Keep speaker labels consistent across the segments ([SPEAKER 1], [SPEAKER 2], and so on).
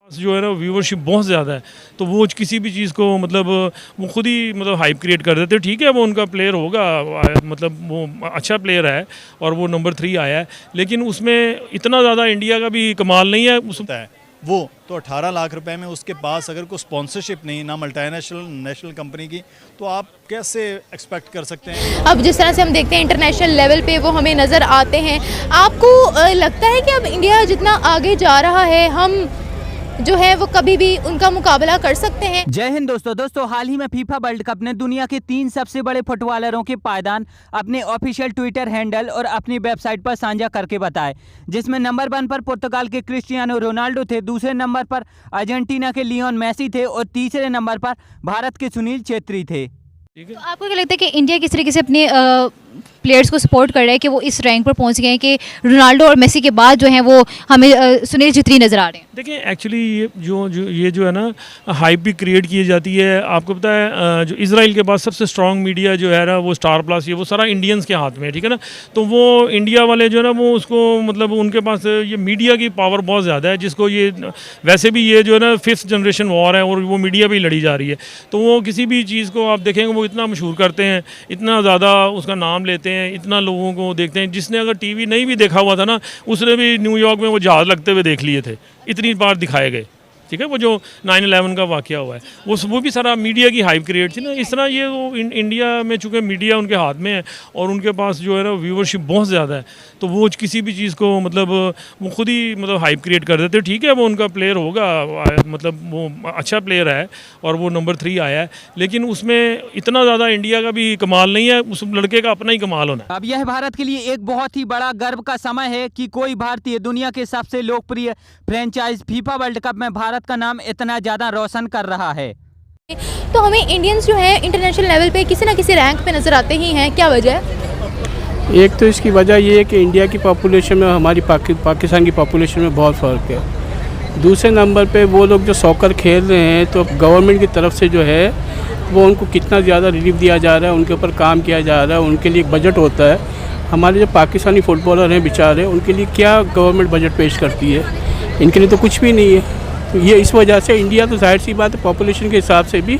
[SPEAKER 1] जो है ना व्यूवरशिप बहुत ज़्यादा है, तो वो किसी भी चीज़ को मतलब वो खुद ही मतलब हाइप क्रिएट कर देते हैं। ठीक है, वो उनका प्लेयर होगा, मतलब वो अच्छा प्लेयर है और वो नंबर 3 आया है, लेकिन उसमें इतना ज़्यादा इंडिया का भी कमाल नहीं है।
[SPEAKER 2] वो तो 18 लाख रुपए में उसके पास अगर कोई स्पॉन्सरशिप नहीं ना मल्टीनेशनल नेशनल कंपनी की, तो आप कैसे एक्सपेक्ट कर सकते हैं।
[SPEAKER 3] अब जिस तरह से हम देखते हैं इंटरनेशनल लेवल पे वो हमें नज़र आते हैं, आपको लगता है कि अब इंडिया जितना आगे जा रहा है, हम जो है वो कभी भी उनका मुकाबला कर सकते हैं।
[SPEAKER 4] जय हिंद दोस्तों, हाल ही में फीफा वर्ल्ड कप ने दुनिया के 3 सबसे बड़े फुटबॉलरों के पायदान अपने ऑफिशियल ट्विटर हैंडल और अपनी वेबसाइट पर साझा करके बताए, जिसमें नंबर 1 पर पुर्तगाल के क्रिस्टियानो रोनाल्डो थे, दूसरे नंबर पर अर्जेंटीना के लियोन मेसी थे और तीसरे नंबर पर भारत के सुनील छेत्री थे।
[SPEAKER 3] तो आपको क्या लगता है कि इंडिया किस तरीके से अपने प्लेयर्स को सपोर्ट कर रहा है कि वो इस रैंक पर पहुंच गए हैं कि रोनाल्डो और मेसी के बाद जो हैं वो हमें सुनील छेत्री नज़र आ रहे हैं?
[SPEAKER 1] देखिए, एक्चुअली ये जो है ना हाइप भी क्रिएट की जाती है। आपको पता है जो इजराइल के पास सबसे स्ट्रॉन्ग मीडिया जो है ना वो स्टार प्लस, ये वो सारा इंडियंस के हाथ में है, ठीक है ना। तो वो इंडिया वाले जो है ना वो उसको मतलब उनके पास ये मीडिया की पावर बहुत ज़्यादा है, जिसको ये वैसे भी ये जो है ना 5th जनरेशन वॉर है और वो मीडिया पर ही लड़ी जा रही है। तो वो किसी भी चीज़ को आप देखेंगे वो इतना मशहूर करते हैं, इतना ज़्यादा उसका नाम लेते हैं, इतना लोगों को देखते हैं। जिसने अगर टीवी नहीं भी देखा हुआ था ना, उसने भी न्यूयॉर्क में वो जहाज़ लगते हुए देख लिए थे, इतनी बार दिखाए गए, ठीक है। वो जो 9/11 का वाक़या हुआ है वो भी सारा मीडिया की हाइप क्रिएट थी ना। इस तरह ये वो इंडिया में चूँकि मीडिया उनके हाथ में है और उनके पास जो है ना व्यूवरशिप बहुत ज़्यादा है, तो वो किसी भी चीज़ को मतलब वो खुद ही मतलब हाइप क्रिएट कर देते हैं। ठीक है, वो उनका प्लेयर होगा, मतलब वो अच्छा प्लेयर है और वो नंबर 3 आया है, लेकिन उसमें इतना ज़्यादा इंडिया का भी कमाल नहीं है, उस लड़के का अपना ही कमाल होना है।
[SPEAKER 4] अब यह भारत के लिए एक बहुत ही बड़ा गर्व का समय है कि कोई भारतीय दुनिया के सबसे लोकप्रिय फ्रेंचाइज फीफा वर्ल्ड कप में भारत का नाम इतना ज़्यादा रोशन कर रहा है।
[SPEAKER 3] तो हमें इंडियंस जो है इंटरनेशनल लेवल पे किसी ना किसी रैंक पे नज़र आते ही हैं, क्या वजह है?
[SPEAKER 5] एक तो इसकी वजह ये है कि इंडिया की पॉपुलेशन में हमारी पाकिस्तान की पॉपुलेशन में बहुत फ़र्क है। दूसरे नंबर पे वो लोग जो सॉकर खेल रहे हैं, तो गवर्नमेंट की तरफ से जो है वो उनको कितना ज़्यादा रिलीफ दिया जा रहा है, उनके ऊपर काम किया जा रहा है, उनके लिए एक बजट होता है। हमारे जो पाकिस्तानी फुटबॉलर हैं बेचारे, उनके लिए क्या गवर्नमेंट बजट पेश करती है? इनके लिए तो कुछ भी नहीं है। तो ये इस वजह से इंडिया तो जाहिर सी बात है पॉपुलेशन के हिसाब से भी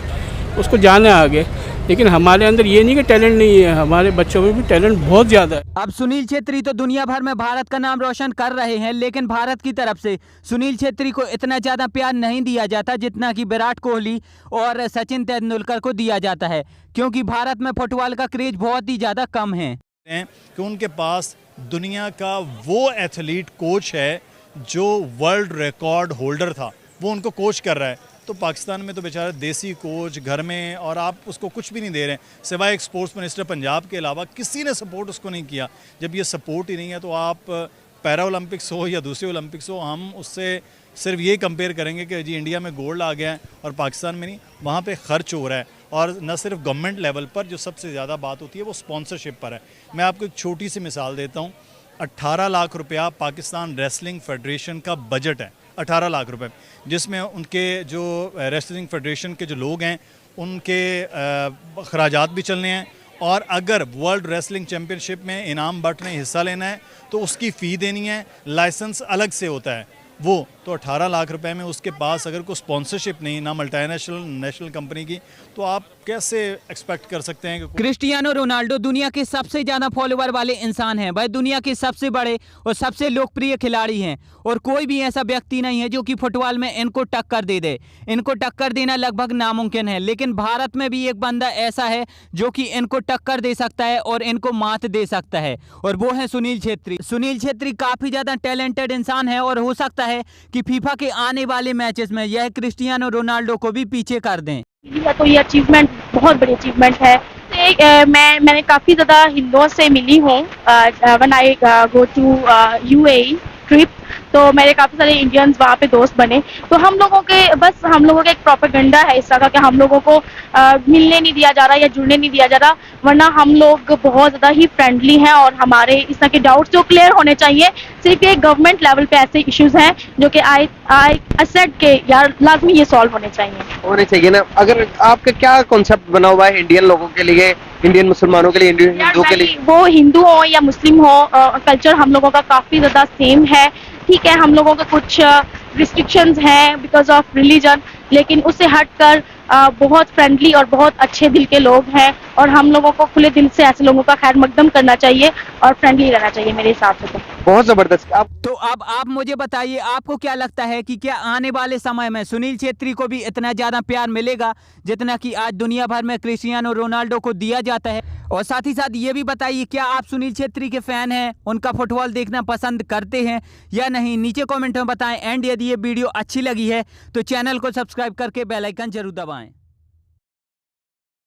[SPEAKER 5] उसको जाना आगे, लेकिन हमारे अंदर ये नहीं कि टैलेंट नहीं है, हमारे बच्चों में भी टैलेंट बहुत ज़्यादा है।
[SPEAKER 4] अब सुनील छेत्री तो दुनिया भर में भारत का नाम रोशन कर रहे हैं, लेकिन भारत की तरफ से सुनील छेत्री को इतना ज़्यादा प्यार नहीं दिया जाता जितना कि विराट कोहली और सचिन तेंदुलकर को दिया जाता है, क्योंकि भारत में फुटबॉल का क्रेज बहुत ही ज़्यादा कम है
[SPEAKER 2] कि उनके पास दुनिया का वो एथलीट कोच है जो वर्ल्ड रिकॉर्ड होल्डर था, वो उनको कोच कर रहा है। तो पाकिस्तान में तो बेचारा देसी कोच घर में, और आप उसको कुछ भी नहीं दे रहे हैं सिवाय एक स्पोर्ट्स मिनिस्टर पंजाब के अलावा किसी ने सपोर्ट उसको नहीं किया। जब ये सपोर्ट ही नहीं है तो आप पैरा ओलंपिक्स हो या दूसरे ओलंपिक्स हो, हम उससे सिर्फ ये कंपेयर करेंगे कि जी इंडिया में गोल्ड आ गया है और पाकिस्तान में नहीं। वहाँ पे खर्च हो रहा है, और न सिर्फ गवर्नमेंट लेवल पर जो सबसे ज़्यादा बात होती है वो स्पॉन्सरशिप पर है। मैं आपको एक छोटी सी मिसाल देता हूँ। 18 लाख रुपया पाकिस्तान रेसलिंग फेडरेशन का बजट है, 18 लाख रुपए, जिसमें उनके जो रेसलिंग फेडरेशन के जो लोग हैं उनके खराजात भी चलने हैं, और अगर वर्ल्ड रेसलिंग चैम्पियनशिप में इनाम बंटने हिस्सा लेना है तो उसकी फ़ी देनी है, लाइसेंस अलग से होता है। वो तो 18 लाख रुपए में उसके पास अगर कोई स्पॉन्सरशिप नहीं ना मल्टीनेशनल नेशनल कंपनी की, तो आप कैसे एक्सपेक्ट कर सकते हैं कि
[SPEAKER 4] क्रिस्टियानो रोनाल्डो दुनिया के सबसे ज़्यादा फॉलोवर वाले इंसान हैं। वह दुनिया के सबसे बड़े और सबसे लोकप्रिय खिलाड़ी हैं, और कोई भी ऐसा व्यक्ति नहीं है जो कि फुटबॉल में इनको टक्कर दे दे। इनको टक्कर देना लगभग नामुमकिन है, लेकिन भारत में भी एक बंदा ऐसा है जो कि इनको टक्कर दे सकता है और इनको मात दे सकता है, और वो है सुनील छेत्री। सुनील छेत्री काफ़ी ज़्यादा टैलेंटेड इंसान है, और हो सकता है कि फीफा के आने वाले मैचेस में यह क्रिस्टियानो रोनाल्डो को भी पीछे कर दें।
[SPEAKER 6] तो ये अचीवमेंट बहुत बड़ी अचीवमेंट है। मैंने काफ़ी ज़्यादा हिंदुओं से मिली हूँ when I go to UAE trip, तो मेरे काफ़ी सारे इंडियंस वहाँ पे दोस्त बने। तो हम लोगों के एक प्रोपेगेंडा है इस तरह का कि हम लोगों को मिलने नहीं दिया जा रहा या जुड़ने नहीं दिया जा रहा, वरना हम लोग बहुत ज़्यादा ही फ्रेंडली हैं और हमारे इस तरह के डाउट्स जो क्लियर होने चाहिए। सिर्फ ये गवर्नमेंट लेवल पे ऐसे इश्यूज़ हैं जो कि आई सेड के यार लाजमी ये सॉल्व होने चाहिए
[SPEAKER 7] ना। अगर आपका क्या कॉन्सेप्ट बना हुआ है इंडियन लोगों के लिए, इंडियन मुसलमानों के लिए, इंडियन हिंदुओं के लिए?
[SPEAKER 6] वो हिंदू हो या मुस्लिम हो, कल्चर हम लोगों का काफ़ी ज़्यादा सेम है। ठीक है, हम लोगों का कुछ रिस्ट्रिक्शंस हैं बिकॉज ऑफ रिलीजन, लेकिन उससे हटकर बहुत फ्रेंडली और बहुत अच्छे दिल के लोग हैं और हम लोगों को खुले दिल से ऐसे लोगों का खैर मकदम करना चाहिए और फ्रेंडली रहना चाहिए मेरे हिसाब से। तो
[SPEAKER 7] बहुत जबरदस्त। आप
[SPEAKER 4] तो अब आप मुझे बताइए, आपको क्या लगता है कि क्या आने वाले समय में सुनील छेत्री को भी इतना ज़्यादा प्यार मिलेगा जितना कि आज दुनिया भर में क्रिस्टियानो रोनाल्डो को दिया जाता है? और साथ ही साथ ये भी बताइए, क्या आप सुनील छेत्री के फ़ैन हैं, उनका फुटबॉल देखना पसंद करते हैं या नहीं? नीचे कमेंट में बताएं। एंड यदि ये वीडियो अच्छी लगी है तो चैनल को सब्सक्राइब करके बेल आइकन जरूर दबाएं।